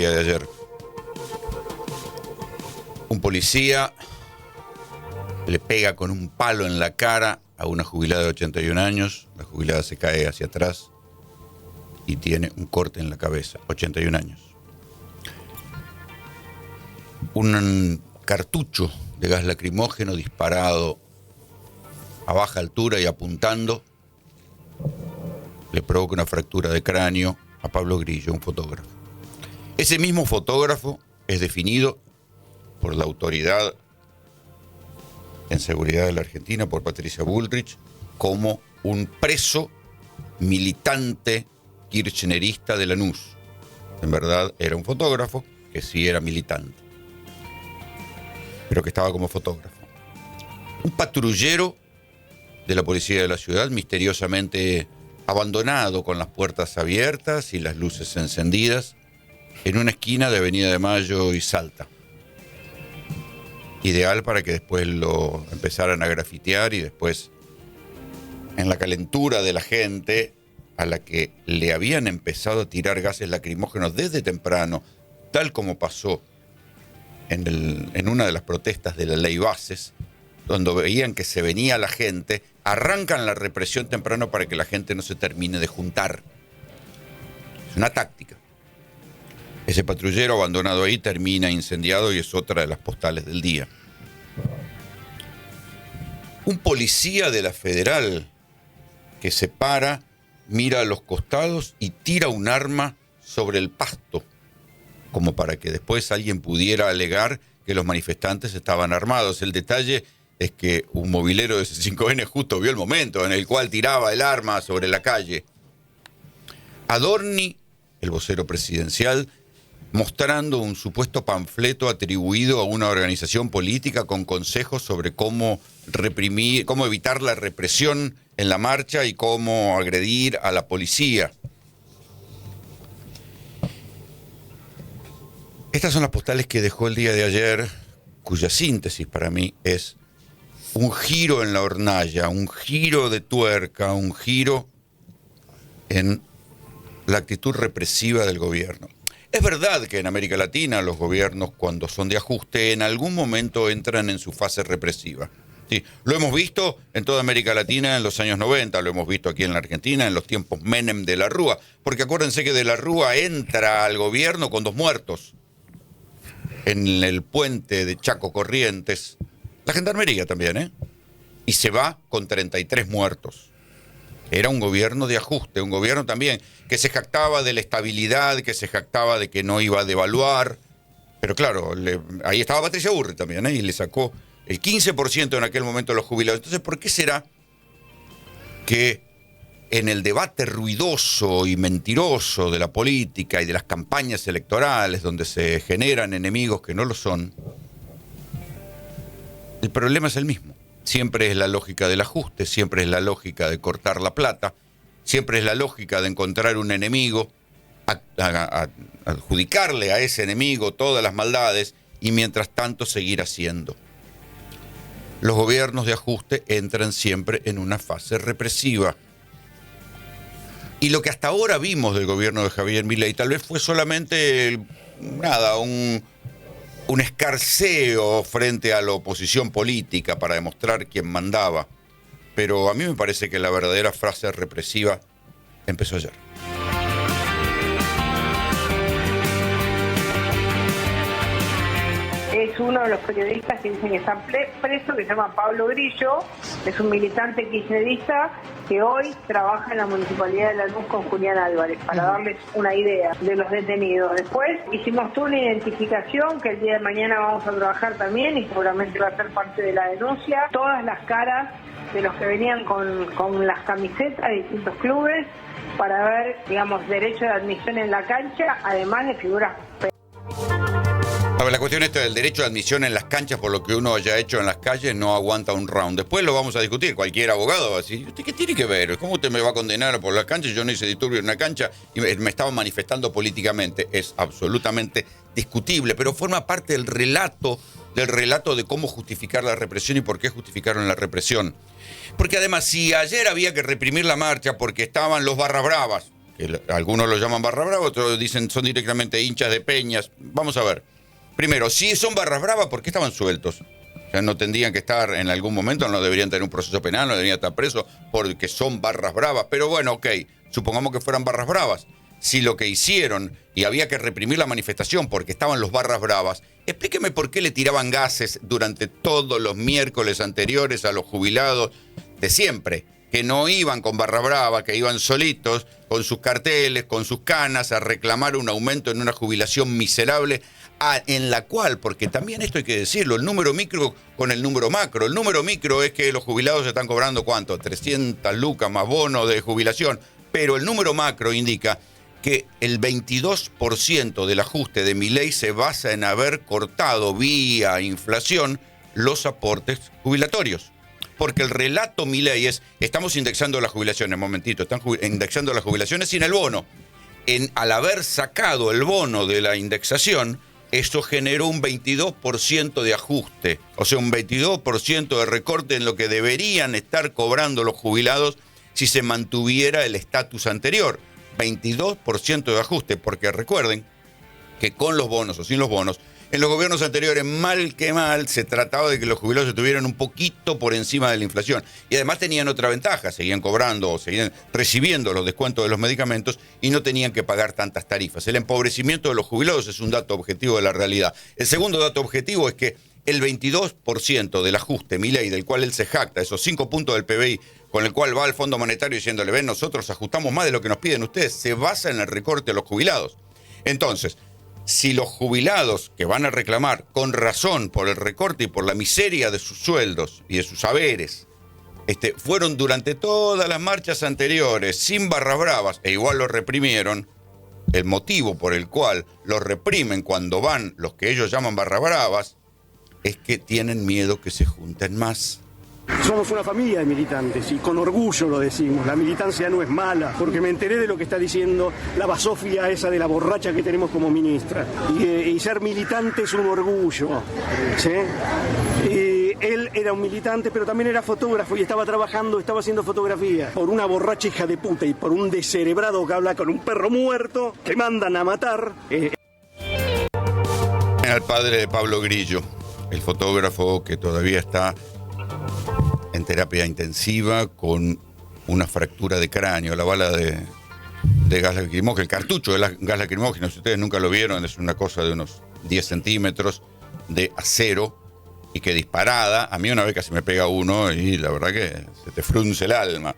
día de ayer. Un policía le pega con un palo en la cara a una jubilada de 81 años. La jubilada se cae hacia atrás y tiene un corte en la cabeza. 81 años. Un cartucho de gas lacrimógeno disparado a baja altura y apuntando le provoca una fractura de cráneo a Pablo Grillo, un fotógrafo. Ese mismo fotógrafo es definido por la autoridad en seguridad de la Argentina, por Patricia Bullrich, como un preso militante kirchnerista de Lanús. En verdad era un fotógrafo que sí era militante, pero que estaba como fotógrafo. Un patrullero de la policía de la ciudad, misteriosamente abandonado con las puertas abiertas y las luces encendidas, en una esquina de Avenida de Mayo y Salta. Ideal para que después lo empezaran a grafitear y después, en la calentura de la gente a la que le habían empezado a tirar gases lacrimógenos desde temprano, tal como pasó en una de las protestas de la Ley Bases, donde veían que se venía la gente, arrancan la represión temprano para que la gente no se termine de juntar. Es una táctica. Ese patrullero abandonado ahí termina incendiado y es otra de las postales del día. Un policía de la Federal que se para, mira a los costados y tira un arma sobre el pasto, como para que después alguien pudiera alegar que los manifestantes estaban armados. El detalle es que un movilero de C5N justo vio el momento en el cual tiraba el arma sobre la calle. Adorni, el vocero presidencial, mostrando un supuesto panfleto atribuido a una organización política con consejos sobre cómo reprimir, cómo evitar la represión en la marcha y cómo agredir a la policía. Estas son las postales que dejó el día de ayer, cuya síntesis para mí es un giro en la hornalla, un giro de tuerca, un giro en la actitud represiva del gobierno. Es verdad que en América Latina los gobiernos, cuando son de ajuste, en algún momento entran en su fase represiva. Sí, lo hemos visto en toda América Latina en los años 90, lo hemos visto aquí en la Argentina en los tiempos Menem de la Rúa, porque acuérdense que de la Rúa entra al gobierno con 2 muertos en el puente de Chaco Corrientes, la gendarmería también, y se va con 33 muertos. Era un gobierno de ajuste, un gobierno también que se jactaba de la estabilidad, que se jactaba de que no iba a devaluar. Pero claro, ahí estaba Patricia Bullrich también, y le sacó el 15% en aquel momento a los jubilados. Entonces, ¿por qué será que en el debate ruidoso y mentiroso de la política y de las campañas electorales, donde se generan enemigos que no lo son, el problema es el mismo? Siempre es la lógica del ajuste, siempre es la lógica de cortar la plata, siempre es la lógica de encontrar un enemigo, adjudicarle a ese enemigo todas las maldades y mientras tanto seguir haciendo. Los gobiernos de ajuste entran siempre en una fase represiva. Y lo que hasta ahora vimos del gobierno de Javier Milei tal vez fue solamente un escarceo frente a la oposición política para demostrar quién mandaba. Pero a mí me parece que la verdadera fase represiva empezó ayer. Es uno de los periodistas que dicen que está preso, que se llama Pablo Grillo, es un militante kirchnerista que hoy trabaja en la Municipalidad de Lanús con Julián Álvarez, para darles una idea de los detenidos. Después hicimos toda una identificación que el día de mañana vamos a trabajar también y seguramente va a ser parte de la denuncia. Todas las caras de los que venían con las camisetas de distintos clubes para ver, digamos, derecho de admisión en la cancha, además de figuras. A ver, la cuestión esta del derecho de admisión en las canchas por lo que uno haya hecho en las calles no aguanta un round. Después lo vamos a discutir. Cualquier abogado va a decir, ¿usted qué tiene que ver? ¿Cómo usted me va a condenar por las canchas? Yo no hice disturbio en una cancha y me estaba manifestando políticamente. Es absolutamente discutible, pero forma parte del relato de cómo justificar la represión y por qué justificaron la represión. Porque además, si ayer había que reprimir la marcha porque estaban los barras bravas, que algunos lo llaman barra brava, otros dicen son directamente hinchas de peñas. Vamos a ver. Primero, si son barras bravas, ¿por qué estaban sueltos? O sea, no tendrían que estar en algún momento, no deberían tener un proceso penal, no deberían estar presos porque son barras bravas. Pero bueno, ok, supongamos que fueran barras bravas. Si lo que hicieron y había que reprimir la manifestación porque estaban los barras bravas, explíqueme por qué le tiraban gases durante todos los miércoles anteriores a los jubilados de siempre, que no iban con barra brava, que iban solitos, con sus carteles, con sus canas, a reclamar un aumento en una jubilación miserable, en la cual, porque también esto hay que decirlo, el número micro con el número macro. El número micro es que los jubilados están cobrando, ¿cuánto? 300 lucas más bono de jubilación, pero el número macro indica que el 22% del ajuste de Milei se basa en haber cortado vía inflación los aportes jubilatorios. Porque el relato Milei es, estamos indexando las jubilaciones, momentito, están indexando las jubilaciones sin el bono. Al haber sacado el bono de la indexación, eso generó un 22% de ajuste, o sea, un 22% de recorte en lo que deberían estar cobrando los jubilados si se mantuviera el estatus anterior. 22% de ajuste, porque recuerden que con los bonos o sin los bonos, en los gobiernos anteriores, mal que mal, se trataba de que los jubilados estuvieran un poquito por encima de la inflación. Y además tenían otra ventaja, seguían cobrando o seguían recibiendo los descuentos de los medicamentos y no tenían que pagar tantas tarifas. El empobrecimiento de los jubilados es un dato objetivo de la realidad. El segundo dato objetivo es que el 22% del ajuste Milei, del cual él se jacta, esos 5 puntos del PBI, con el cual va al Fondo Monetario diciéndole, ven, nosotros ajustamos más de lo que nos piden ustedes, se basa en el recorte a los jubilados. Entonces, si los jubilados que van a reclamar con razón por el recorte y por la miseria de sus sueldos y de sus haberes, fueron durante todas las marchas anteriores sin barras bravas e igual lo reprimieron, el motivo por el cual los reprimen cuando van los que ellos llaman barras bravas es que tienen miedo que se junten más. Somos una familia de militantes y con orgullo lo decimos. La militancia no es mala, porque me enteré de lo que está diciendo la basofia esa de la borracha que tenemos como ministra. Y ser militante es un orgullo, ¿sí? Él era un militante, pero también era fotógrafo y estaba trabajando, estaba haciendo fotografía. Por una borracha hija de puta y por un descerebrado que habla con un perro muerto que mandan a matar. Al padre de Pablo Grillo, el fotógrafo que todavía está en terapia intensiva con una fractura de cráneo, la bala de gas lacrimógeno, el cartucho de gas lacrimógeno, si ustedes nunca lo vieron, es una cosa de unos 10 centímetros de acero y que disparada, a mí una vez casi me pega uno y la verdad que se te frunce el alma.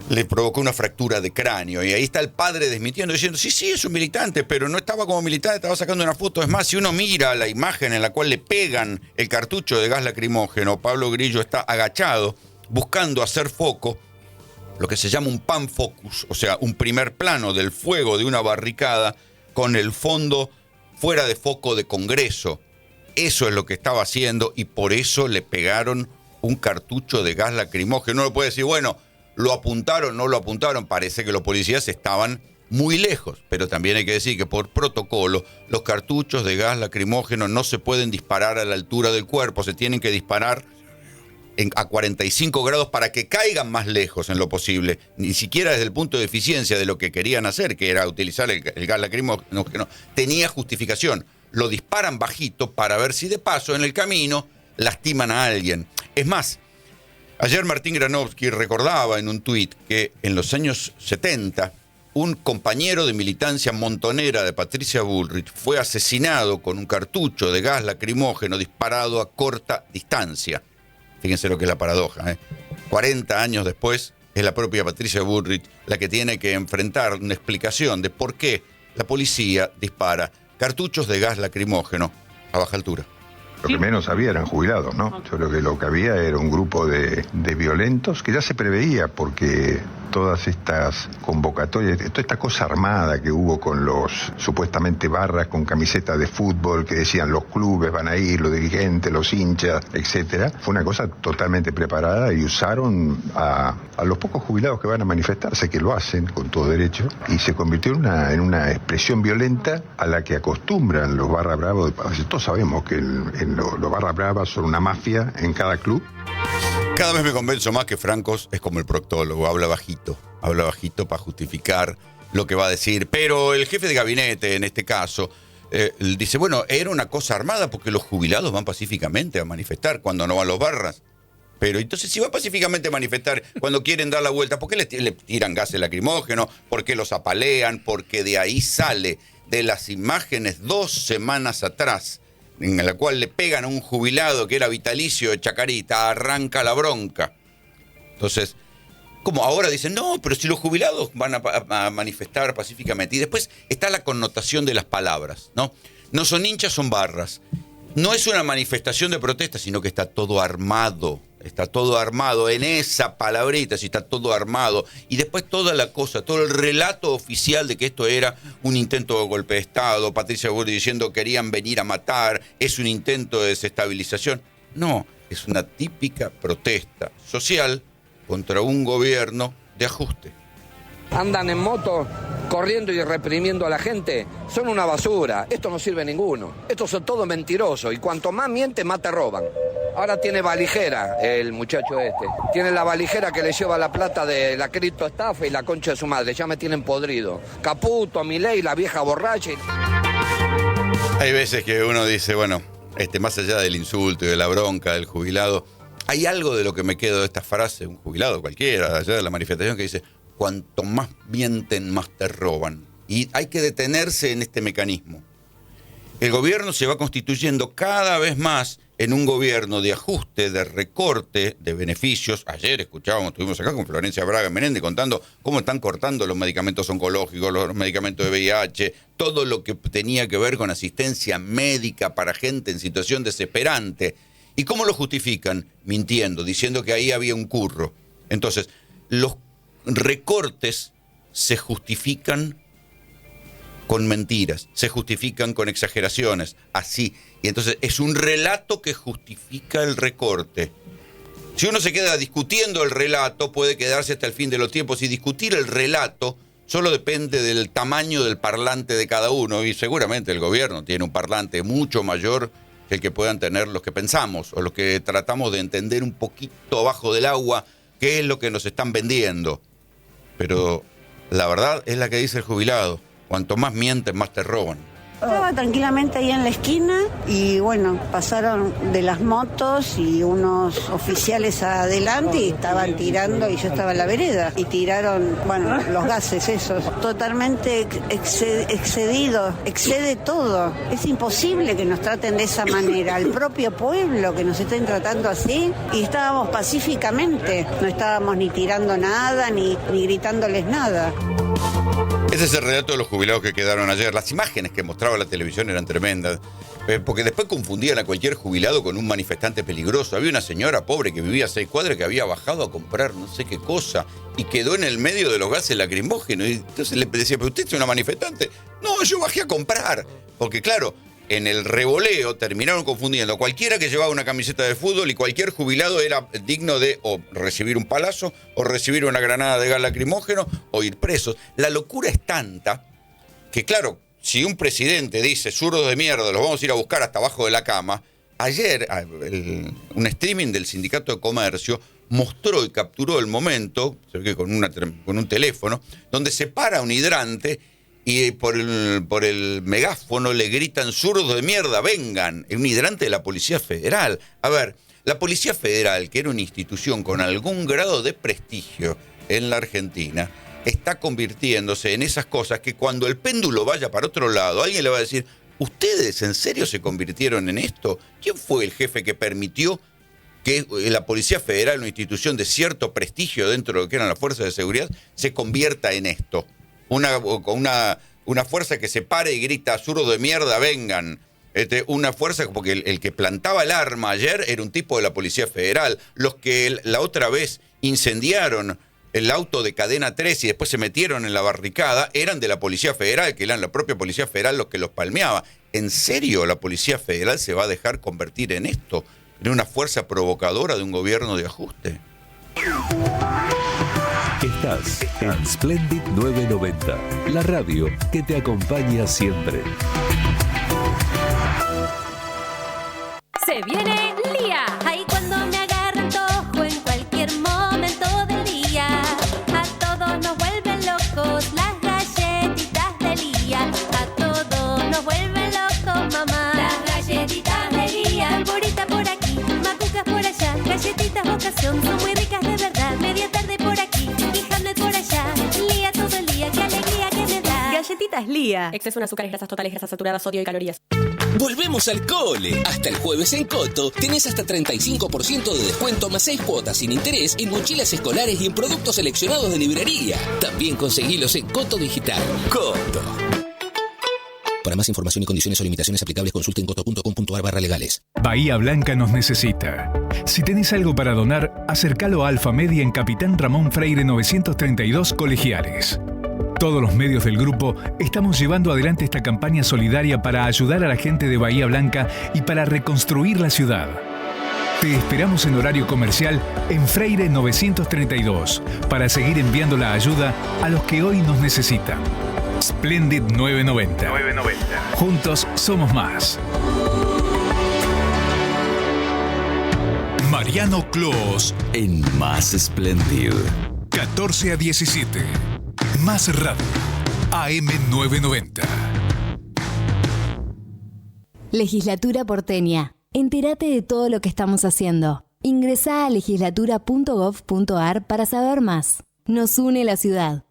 Le provocó una fractura de cráneo y ahí está el padre desmintiendo, diciendo, sí, es un militante, pero no estaba como militante, estaba sacando una foto. Es más, si uno mira la imagen en la cual le pegan el cartucho de gas lacrimógeno, Pablo Grillo está agachado, buscando hacer foco, lo que se llama un pan focus, o sea, un primer plano del fuego de una barricada con el fondo fuera de foco de Congreso. Eso es lo que estaba haciendo y por eso le pegaron un cartucho de gas lacrimógeno. Uno puede decir, bueno, ¿lo apuntaron? ¿No lo apuntaron? Parece que los policías estaban muy lejos, pero también hay que decir que por protocolo los cartuchos de gas lacrimógeno no se pueden disparar a la altura del cuerpo, se tienen que disparar a 45 grados para que caigan más lejos en lo posible, ni siquiera desde el punto de eficiencia de lo que querían hacer, que era utilizar el gas lacrimógeno, que no tenía justificación. Lo disparan bajito para ver si de paso en el camino lastiman a alguien. Es más, ayer Martín Granovsky recordaba en un tuit que en los años 70 un compañero de militancia montonera de Patricia Bullrich fue asesinado con un cartucho de gas lacrimógeno disparado a corta distancia. Fíjense lo que es la paradoja, 40 años después es la propia Patricia Bullrich la que tiene que enfrentar una explicación de por qué la policía dispara cartuchos de gas lacrimógeno a baja altura. Lo que menos había eran jubilados, ¿no? Yo creo que lo que había era un grupo de violentos que ya se preveía porque todas estas convocatorias, toda esta cosa armada que hubo con los supuestamente barras con camisetas de fútbol que decían los clubes van a ir, los dirigentes, los hinchas, etcétera, fue una cosa totalmente preparada y usaron a los pocos jubilados que van a manifestarse, que lo hacen con todo derecho, y se convirtió en una expresión violenta a la que acostumbran los barra bravos. Todos sabemos que los barra bravas son una mafia en cada club. Cada vez me convenzo más que Francos es como el proctólogo, habla bajito. habla bajito para justificar lo que va a decir, pero el jefe de gabinete, en este caso, dice, bueno, era una cosa armada porque los jubilados van pacíficamente a manifestar cuando no van los barras. Pero entonces, si van pacíficamente a manifestar cuando quieren dar la vuelta, ¿por qué le tiran gases lacrimógenos? ¿Por qué los apalean? Porque de ahí sale, de las imágenes 2 semanas atrás, en la cual le pegan a un jubilado que era vitalicio de Chacarita, arranca la bronca. Entonces, como ahora dicen, no, pero si los jubilados van a manifestar pacíficamente. Y después está la connotación de las palabras, ¿no? No son hinchas, son barras. No es una manifestación de protesta, sino que está todo armado. Está todo armado en esa palabrita, si está todo armado. Y después toda la cosa, todo el relato oficial de que esto era un intento de golpe de Estado. Patricia Bullrich diciendo que querían venir a matar, es un intento de desestabilización. No, es una típica protesta social contra un gobierno de ajuste. Andan en moto corriendo y reprimiendo a la gente, son una basura. Esto no sirve a ninguno. Estos son todos mentirosos y cuanto más mienten, más te roban. Ahora tiene valijera el muchacho este. Tiene la valijera que le lleva la plata de la criptoestafa y la concha de su madre. Ya me tienen podrido. Caputo, Milei, la vieja borracha. Hay veces que uno dice, bueno, más allá del insulto y de la bronca del jubilado, hay algo de lo que me quedo de esta frase, un jubilado cualquiera, allá de la manifestación, que dice, cuanto más mienten, más te roban. Y hay que detenerse en este mecanismo. El gobierno se va constituyendo cada vez más en un gobierno de ajuste, de recorte, de beneficios. Ayer estuvimos acá con Florencia Braga Menéndez contando cómo están cortando los medicamentos oncológicos, los medicamentos de VIH, todo lo que tenía que ver con asistencia médica para gente en situación desesperante. ¿Y cómo lo justifican? Mintiendo, diciendo que ahí había un curro. Entonces, los recortes se justifican con mentiras, se justifican con exageraciones, así. Y entonces es un relato que justifica el recorte. Si uno se queda discutiendo el relato, puede quedarse hasta el fin de los tiempos. Y discutir el relato solo depende del tamaño del parlante de cada uno. Y seguramente el gobierno tiene un parlante mucho mayor que el que puedan tener los que pensamos o los que tratamos de entender un poquito abajo del agua qué es lo que nos están vendiendo. Pero la verdad es la que dice el jubilado. Cuanto más mienten, más te roban. Estaba tranquilamente ahí en la esquina y bueno, pasaron de las motos y unos oficiales adelante y estaban tirando y yo estaba en la vereda y tiraron, bueno, los gases esos, totalmente excedidos, excede todo. Es imposible que nos traten de esa manera, al propio pueblo que nos estén tratando así, y estábamos pacíficamente, no estábamos ni tirando nada ni gritándoles nada. Ese es el relato de los jubilados que quedaron ayer. Las imágenes que mostraba la televisión eran tremendas, porque después confundían a cualquier jubilado con un manifestante peligroso. Había una señora pobre que vivía a 6 cuadras que había bajado a comprar no sé qué cosa y quedó en el medio de los gases lacrimógenos. Y entonces le decía, ¿pero usted es una manifestante? No, yo bajé a comprar. Porque claro, en el revoleo terminaron confundiendo a cualquiera que llevaba una camiseta de fútbol y cualquier jubilado era digno de o recibir un palazo o recibir una granada de gas lacrimógeno o ir presos. La locura es tanta que, claro, si un presidente dice zurdos de mierda, los vamos a ir a buscar hasta abajo de la cama, ayer un streaming del Sindicato de Comercio mostró y capturó el momento, se ve que con un teléfono, donde se para un hidrante y por el megáfono le gritan zurdos de mierda, vengan, un hidrante de la Policía Federal. A ver, la Policía Federal, que era una institución con algún grado de prestigio en la Argentina, está convirtiéndose en esas cosas que cuando el péndulo vaya para otro lado, alguien le va a decir, ¿ustedes en serio se convirtieron en esto? ¿Quién fue el jefe que permitió que la Policía Federal, una institución de cierto prestigio dentro de lo que eran las fuerzas de seguridad, se convierta en esto? Una fuerza que se pare y grita, zurdos de mierda, vengan. Una fuerza, porque el que plantaba el arma ayer era un tipo de la Policía Federal. Los que la otra vez incendiaron el auto de Cadena 3 y después se metieron en la barricada eran de la Policía Federal, que eran la propia Policía Federal los que los palmeaba. ¿En serio la Policía Federal se va a dejar convertir en esto? ¿En una fuerza provocadora de un gobierno de ajuste? Estás en Splendid 990, la radio que te acompaña siempre. Se viene Lía, ahí cuando me agarre antojo en cualquier momento del día. A todos nos galletitas ocasión son muy ricas de verdad. Media tarde por aquí y Hamlet por allá. Lía todo el día, qué alegría que me da. Galletitas Lía. Exceso en azúcares, grasas totales, grasas saturadas, sodio y calorías. Volvemos al cole. Hasta el jueves en Coto tenés hasta 35% de descuento más 6 cuotas sin interés en mochilas escolares y en productos seleccionados de librería. También conseguilos en Coto Digital. Coto. Para más información y condiciones o limitaciones aplicables, consulten coto.com.ar/legales. Bahía Blanca nos necesita. Si tenés algo para donar, acércalo a Alfa Media en Capitán Ramón Freire 932 Colegiales. Todos los medios del grupo estamos llevando adelante esta campaña solidaria para ayudar a la gente de Bahía Blanca y para reconstruir la ciudad. Te esperamos en horario comercial en Freire 932 para seguir enviando la ayuda a los que hoy nos necesitan. Splendid 990. Juntos somos más. Mariano Clos En Más Splendid. 14 a 17. Más Radio. AM 990. Legislatura porteña. Entérate de todo lo que estamos haciendo. Ingresá a legislatura.gov.ar para saber más. Nos une la ciudad.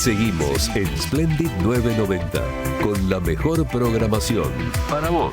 Seguimos en Splendid 990 con la mejor programación para vos.